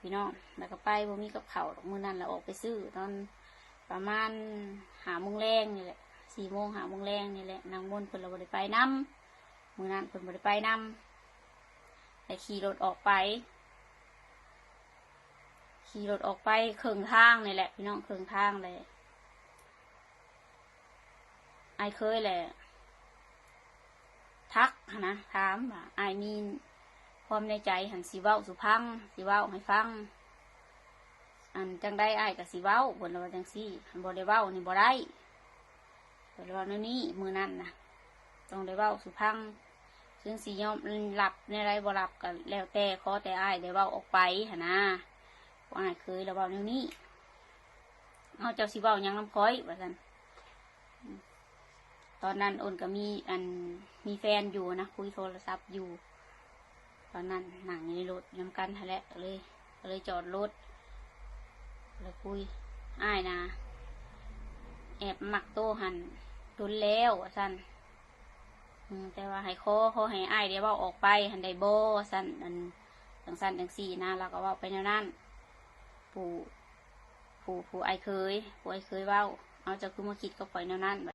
พี่น้องแล้วก็ไปบ่มีกับเขาดอกมื้อนั้นเราออกไปซื้อตอนประมาณ5 โมงแรงนี่แหละ4 โมง5 โมงแรงนี่แหละนางมนต์เพิ่นเราบ่ได้ไปนำมื้อนั้นเพิ่นบ่ได้ไปนำแต่ขี่รถออกไปครึ่งทางนี่แหละพี่น้องครึ่งทางเลยไอเคยแหละทักนะถามว่าไอมีความในใจหันสีเว้าสุพังสีเว้าให้ฟังอันจังได้ไอกับสีเว้าบนเราจังซี่หันบ่ได้เว้านี่บ่ได้บ่ได้เว้าในนี้มือนั่นนะต้องได้เว้าสุพังซึ่งสียอมหลับในไรบ่หลับกันแล้วแต่ขอแต่ไอได้เว้าออกไปหนนะว่าไอเคยเราเว้าในนี้เอาเจ้าสีเว้ายังน้ำค้อยว่าซั่นตอนนั้นอ้นก็มีแฟนอยู่นะคุยโทรศัพท์อยู่ตอนนั้นหนังในรถย้ำกันทะเลเลยจอดรถแล้วคุยอ้ายนะแอบมักโตหันทุนแล้วสั่นแต่ว่าให้ขอให้อ้ายเดี๋ยวว่าออกไปหันได้โบสั่นสั่นจังสี่นะเราก็ว่าไปแนวนั้นผู้ไอเคยเว้าเอาจะคือมาคิดก็ปล่อยแนวนั้น